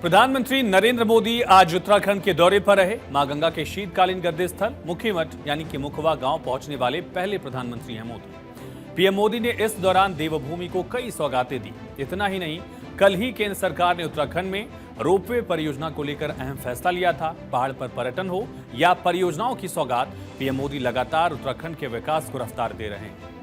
प्रधानमंत्री नरेंद्र मोदी आज उत्तराखंड के दौरे पर रहे। मां गंगा के शीतकालीन गद्दे स्थल मुखीमठ यानी कि मुखवा गांव पहुंचने वाले पहले प्रधानमंत्री हैं मोदी। पीएम मोदी ने इस दौरान देवभूमि को कई सौगातें दी। इतना ही नहीं, कल ही केंद्र सरकार ने उत्तराखंड में रोपवे परियोजना को लेकर अहम फैसला लिया था। पहाड़ पर पर्यटन हो या परियोजनाओं की सौगात, पीएम मोदी लगातार उत्तराखंड के विकास को रफ्तार दे रहे हैं।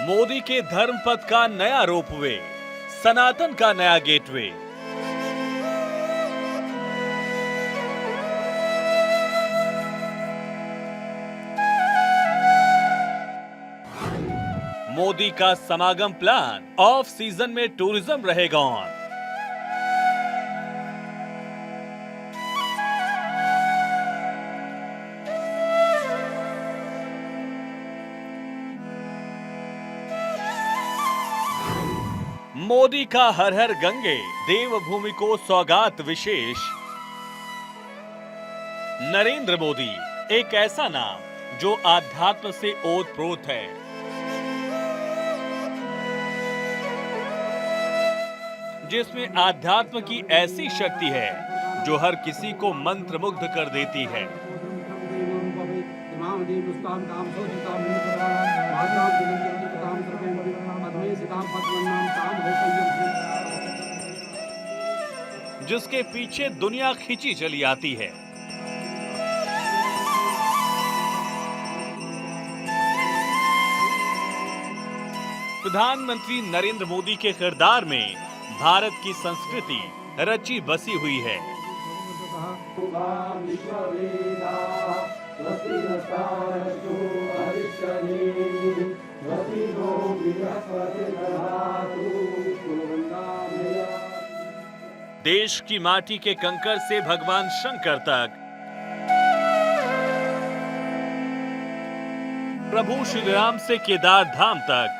मोदी के धर्म पथ का नया रोपवे, सनातन का नया गेटवे। मोदी का समागम प्लान, ऑफ सीजन में टूरिज्म रहेगा ऑन। मोदी का हर हर गंगे, देवभूमि को सौगात विशेष। नरेंद्र मोदी, एक ऐसा नाम जो आध्यात्म से ओतप्रोत है। जिसमें आध्यात्म की ऐसी शक्ति है जो हर किसी को मंत्रमुग्ध कर देती है। जिसके पीछे दुनिया खींची चली आती है। प्रधानमंत्री नरेंद्र मोदी के किरदार में भारत की संस्कृति रची बसी हुई है। देश की माटी के कंकर से भगवान शंकर तक, प्रभु श्री राम से केदार धाम तक,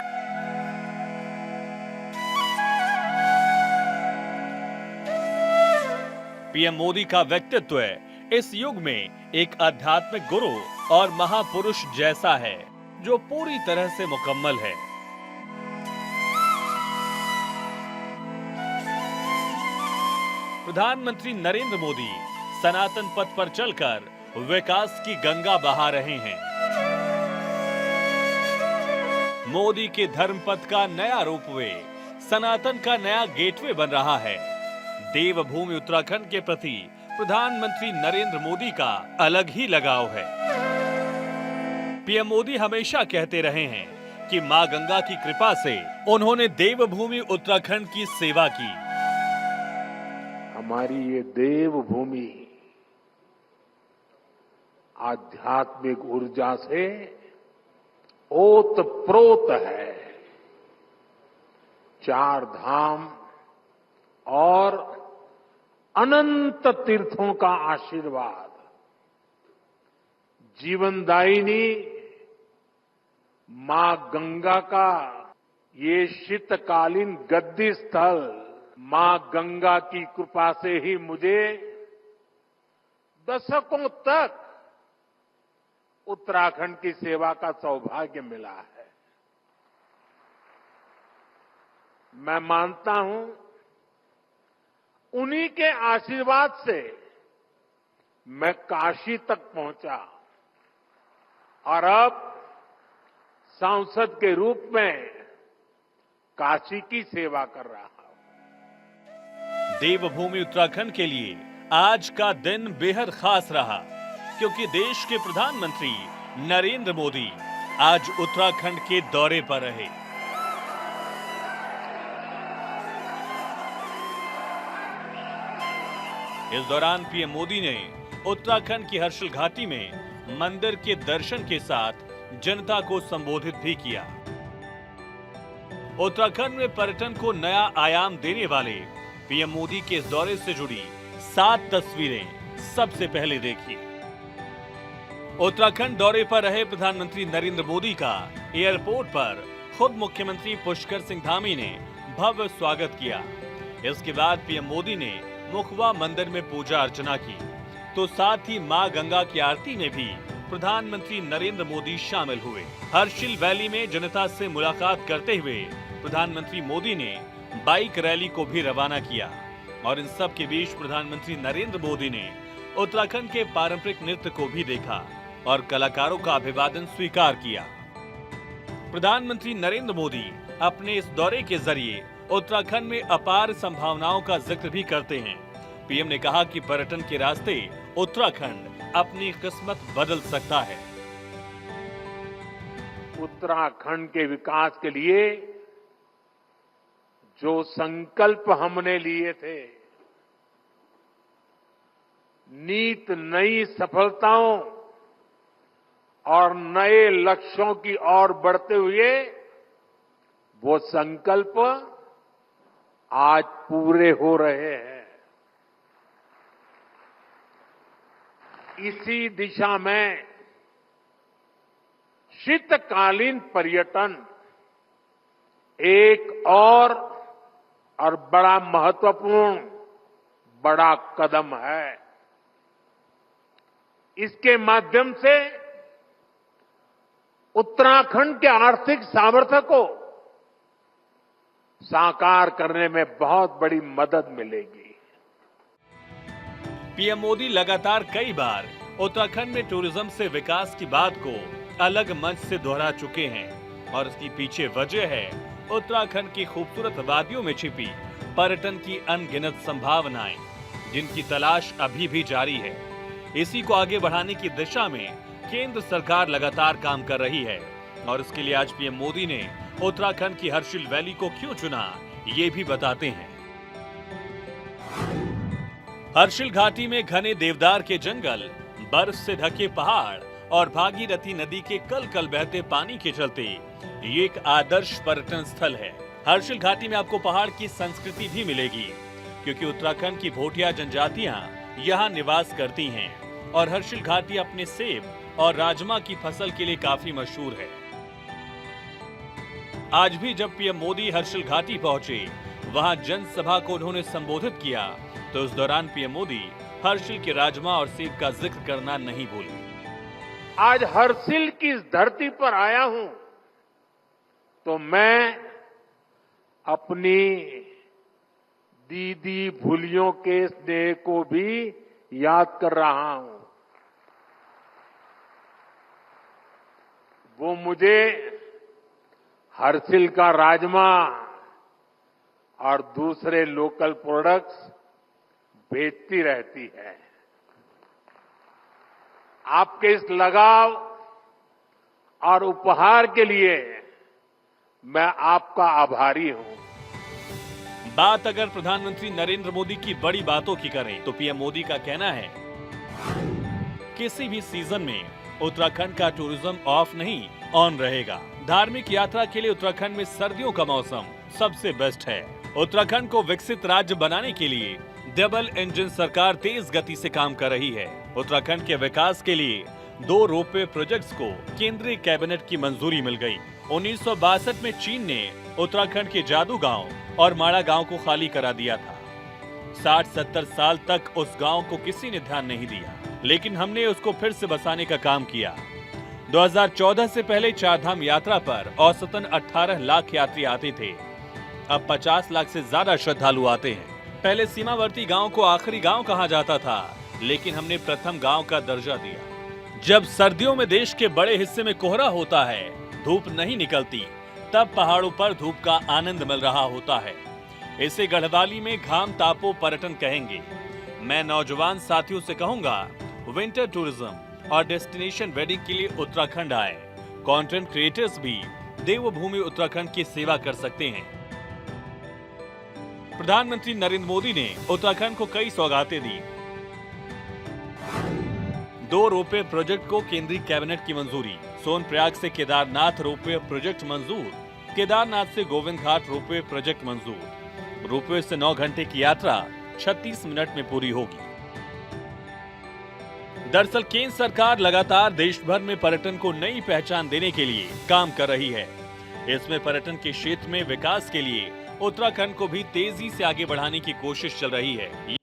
पीएम मोदी का व्यक्तित्व इस युग में एक आध्यात्मिक गुरु और महापुरुष जैसा है जो पूरी तरह से मुकम्मल है। प्रधानमंत्री नरेंद्र मोदी सनातन पथ पर चलकर विकास की गंगा बहा रहे हैं। मोदी के धर्म पथ का नया रोपवे, सनातन का नया गेटवे बन रहा है। देवभूमि उत्तराखंड के प्रति प्रधानमंत्री नरेंद्र मोदी का अलग ही लगाव है। पीएम मोदी हमेशा कहते रहे हैं कि मां गंगा की कृपा से उन्होंने देवभूमि उत्तराखंड की सेवा की। हमारी ये देवभूमि आध्यात्मिक ऊर्जा से ओतप्रोत है। चार धाम और अनंत तीर्थों का आशीर्वाद, जीवनदायिनी मां गंगा का ये शीतकालीन गद्दी स्थल, मां गंगा की कृपा से ही मुझे दशकों तक उत्तराखंड की सेवा का सौभाग्य मिला है। मैं मानता हूं उन्हीं के आशीर्वाद से मैं काशी तक पहुंचा और अब सांसद के रूप में काशी की सेवा कर रहा हूं। देवभूमि उत्तराखंड के लिए आज का दिन बेहद खास रहा, क्योंकि देश के प्रधानमंत्री नरेंद्र मोदी आज उत्तराखंड के दौरे पर रहे। इस दौरान पीएम मोदी ने उत्तराखंड की हर्षिल घाटी में मंदिर के दर्शन के साथ जनता को संबोधित भी किया। उत्तराखंड में पर्यटन को नया आयाम देने वाले पीएम मोदी के इस दौरे से जुड़ी 7 तस्वीरें सबसे पहले देखिए। उत्तराखंड दौरे पर रहे प्रधानमंत्री नरेंद्र मोदी का एयरपोर्ट पर खुद मुख्यमंत्री पुष्कर सिंह धामी ने भव्य स्वागत किया। इसके बाद पीएम मोदी ने मुखवा मंदिर में पूजा अर्चना की, तो साथ ही मां गंगा की आरती में भी प्रधानमंत्री नरेंद्र मोदी शामिल हुए। हर्षिल वैली में जनता से मुलाकात करते हुए प्रधानमंत्री मोदी ने बाइक रैली को भी रवाना किया और इन सब के बीच प्रधानमंत्री नरेंद्र मोदी ने उत्तराखंड के पारंपरिक नृत्य को भी देखा और कलाकारों का अभिवादन स्वीकार किया। प्रधानमंत्री नरेंद्र मोदी अपने इस दौरे के जरिए उत्तराखंड में अपार संभावनाओं का जिक्र भी करते हैं। पीएम ने कहा कि पर्यटन के रास्ते उत्तराखंड अपनी किस्मत बदल सकता है। उत्तराखंड के विकास के लिए जो संकल्प हमने लिए थे, नीत नई सफलताओं और नए लक्ष्यों की ओर बढ़ते हुए वो संकल्प आज पूरे हो रहे हैं। इसी दिशा में शीतकालीन पर्यटन एक और बड़ा महत्वपूर्ण बड़ा कदम है। इसके माध्यम से उत्तराखंड के आर्थिक सामर्थ्य को साकार करने में बहुत बड़ी मदद मिलेगी। पीएम मोदी लगातार कई बार उत्तराखंड में टूरिज्म से विकास की बात को अलग मंच से दोहरा चुके हैं और इसकी पीछे वजह है उत्तराखंड की खूबसूरत वादियों में छिपी पर्यटन की अनगिनत संभावनाएं, जिनकी तलाश अभी भी जारी है। इसी को आगे बढ़ाने की दिशा में केंद्र सरकार लगातार काम कर रही है और इसके लिए आज पीएम मोदी ने उत्तराखंड की हर्षिल वैली को क्यों चुना, ये भी बताते हैं। हर्षिल घाटी में घने देवदार के जंगल, बर्फ से ढके पहाड़ और भागीरथी नदी के कल कल बहते पानी के चलते ये एक आदर्श पर्यटन स्थल है। हर्षिल घाटी में आपको पहाड़ की संस्कृति भी मिलेगी, क्योंकि उत्तराखंड की भोटिया जनजातियां यहाँ निवास करती हैं और हर्षिल घाटी अपने सेब और राजमा की फसल के लिए काफी मशहूर है। आज भी जब पीएम मोदी हर्षिल घाटी पहुंचे, वहां जनसभा को उन्होंने संबोधित किया, तो उस दौरान पीएम मोदी हर्षिल के राजमा और सेब का जिक्र करना नहीं भूले। आज हर्षिल की इस धरती पर आया हूं तो मैं अपनी दीदी भूलियों के स्नेह को भी याद कर रहा हूं। वो मुझे हर्षिल का राजमा और दूसरे लोकल प्रोडक्ट्स भेजती रहती है। आपके इस लगाव और उपहार के लिए मैं आपका आभारी हूं। बात अगर प्रधानमंत्री नरेंद्र मोदी की बड़ी बातों की करें तो पीएम मोदी का कहना है, किसी भी सीजन में उत्तराखंड का टूरिज्म ऑफ नहीं ऑन रहेगा। धार्मिक यात्रा के लिए उत्तराखंड में सर्दियों का मौसम सबसे बेस्ट है। उत्तराखंड को विकसित राज्य बनाने के लिए डबल इंजन सरकार तेज गति से काम कर रही है। उत्तराखंड के विकास के लिए 2 रोपवे प्रोजेक्ट्स को केंद्रीय कैबिनेट की मंजूरी मिल गई। 1962 में चीन ने उत्तराखंड के जादू गांव और माड़ा गांव को खाली करा दिया था। 60-70 साल तक उस गांव को किसी ने ध्यान नहीं दिया, लेकिन हमने उसको फिर से बसाने का काम किया। 2014 से पहले चारधाम यात्रा पर औसतन 18 लाख यात्री आते थे। अब 50 लाख से ज्यादा श्रद्धालु आते हैं। पहले सीमावर्ती गांव को आखिरी गांव कहा जाता था, लेकिन हमने प्रथम गांव का दर्जा दिया। जब सर्दियों में देश के बड़े हिस्से में कोहरा होता है, धूप नहीं निकलती, तब पहाड़ों पर धूप का आनंद मिल रहा होता है। इसे गढ़वाली में घाम तापो पर्यटन कहेंगे। मैं नौजवान साथियों से कहूंगा, विंटर टूरिज्म और डेस्टिनेशन वेडिंग के लिए उत्तराखंड आए। कंटेंट क्रिएटर्स भी देवभूमि उत्तराखंड की सेवा कर सकते हैं। प्रधानमंत्री नरेंद्र मोदी ने उत्तराखंड को कई सौगातें दी। 2 रोपवे प्रोजेक्ट को केंद्रीय कैबिनेट की मंजूरी, सोनप्रयाग से केदारनाथ रोपवे प्रोजेक्ट मंजूर, केदारनाथ से गोविंद घाट रोपवे प्रोजेक्ट मंजूर। रोपवे से 9 घंटे की यात्रा 36 मिनट में पूरी होगी। दरअसल केंद्र सरकार लगातार देश भर में पर्यटन को नई पहचान देने के लिए काम कर रही है। इसमें पर्यटन के क्षेत्र में विकास के लिए उत्तराखंड को भी तेजी से आगे बढ़ाने की कोशिश चल रही है।